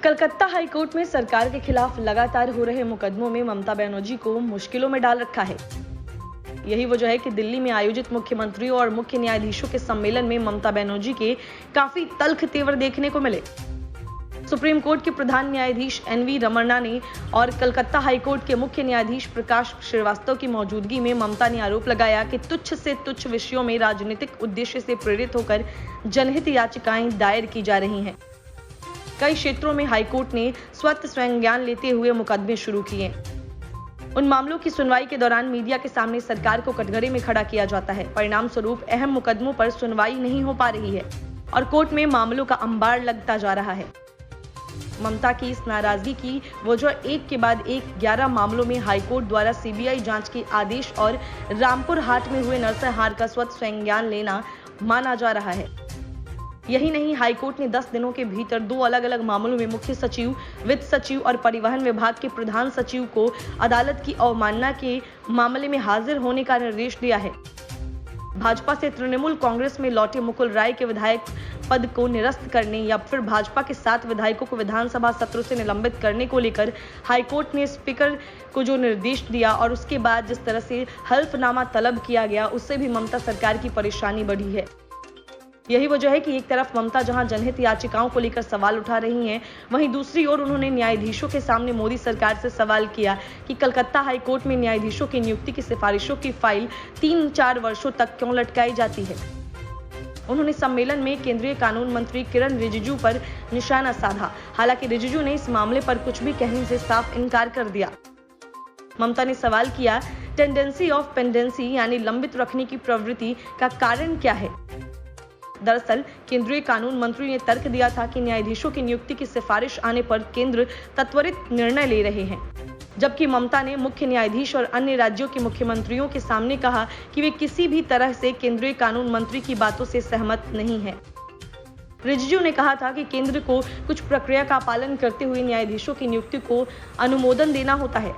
Calcutta high court में सरकार के खिलाफ लगातार हो रहे मुकदमों में ममता बनर्जी को मुश्किलों में डाल रखा है। यही वजह है कि दिल्ली में आयोजित मुख्यमंत्रियों और मुख्य न्यायाधीशों के सम्मेलन में ममता बनर्जी के काफी तल्ख तेवर देखने को मिले। सुप्रीम कोर्ट के प्रधान न्यायाधीश एनवी रमन्ना ने और कलकत्ता हाईकोर्ट के मुख्य न्यायाधीश प्रकाश श्रीवास्तव की मौजूदगी में ममता ने आरोप लगाया कि तुच्छ से तुच्छ विषयों में राजनीतिक उद्देश्य से प्रेरित होकर जनहित याचिकाएं दायर की जा रही हैं। कई क्षेत्रों में हाईकोर्ट ने स्वतः संज्ञान लेते हुए मुकदमे शुरू किए। उन मामलों की सुनवाई के दौरान मीडिया के सामने सरकार को कटघरे में खड़ा किया जाता है। परिणाम स्वरूप अहम मुकदमों पर सुनवाई नहीं हो पा रही है और कोर्ट में मामलों का अंबार लगता जा रहा है। ममता की इस नाराजगी की वजह एक के बाद एक 11 मामलों में हाईकोर्ट द्वारा सीबीआई जांच के आदेश और रामपुर हाट में हुए नरसंहार का स्वतः संज्ञान लेना माना जा रहा है। यही नहीं, हाईकोर्ट ने 10 दिनों के भीतर 2 अलग अलग मामलों में मुख्य सचिव, वित्त सचिव और परिवहन विभाग के प्रधान सचिव को अदालत की अवमानना के मामले में हाजिर होने का निर्देश दिया है। भाजपा से तृणमूल कांग्रेस में लौटे मुकुल राय के विधायक पद को निरस्त करने या फिर भाजपा के 7 विधायकों को विधानसभा सत्र से निलंबित करने को लेकर हाईकोर्ट ने स्पीकर को जो निर्देश दिया और उसके बाद जिस तरह से हल्फनामा तलब किया गया, उससे भी ममता सरकार की परेशानी बढ़ी है। यही वजह है कि एक तरफ ममता जहां जनहित याचिकाओं को लेकर सवाल उठा रही हैं, वहीं दूसरी ओर उन्होंने न्यायाधीशों के सामने मोदी सरकार से सवाल किया कि कलकत्ता हाईकोर्ट में न्यायाधीशों की नियुक्ति की सिफारिशों की फाइल 3-4 वर्षों तक क्यों लटकाई जाती है। उन्होंने सम्मेलन में केंद्रीय कानून मंत्री किरण रिजिजू पर निशाना साधा। हालांकि रिजिजू ने इस मामले पर कुछ भी कहने से साफ इनकार कर दिया। ममता ने सवाल किया, टेंडेंसी ऑफ पेंडेंसी यानी लंबित रखने की प्रवृत्ति का कारण क्या है। दरअसल केंद्रीय कानून मंत्री ने तर्क दिया था कि न्यायाधीशों की नियुक्ति की सिफारिश आने पर केंद्र त्वरित निर्णय ले रहे हैं, जबकि ममता ने मुख्य न्यायाधीश और अन्य राज्यों के मुख्यमंत्रियों के सामने कहा कि वे किसी भी तरह से केंद्रीय कानून मंत्री की बातों से सहमत नहीं है। रिजिजू ने कहा था कि केंद्र को कुछ प्रक्रिया का पालन करते हुए न्यायाधीशों की नियुक्ति को अनुमोदन देना होता है।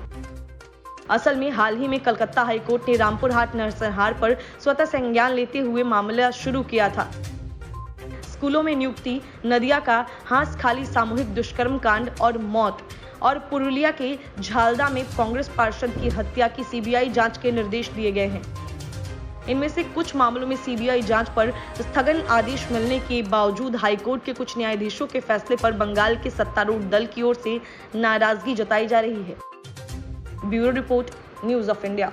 असल में हाल ही में कलकत्ता हाईकोर्ट ने रामपुर हाट नरसंहार पर स्वतः संज्ञान लेते हुए मामला शुरू किया था। स्कूलों में नियुक्ति, नदिया का हांस खाली सामूहिक दुष्कर्म कांड और मौत और पुरुलिया के झालदा में कांग्रेस पार्षद की हत्या की सीबीआई जांच के निर्देश दिए गए हैं। इनमें से कुछ मामलों में सीबीआई जांच पर स्थगन आदेश मिलने के बावजूद हाईकोर्ट के कुछ न्यायाधीशों के फैसले पर बंगाल के सत्तारूढ़ दल की ओर से नाराजगी जताई जा रही है। Bureau report, news of India.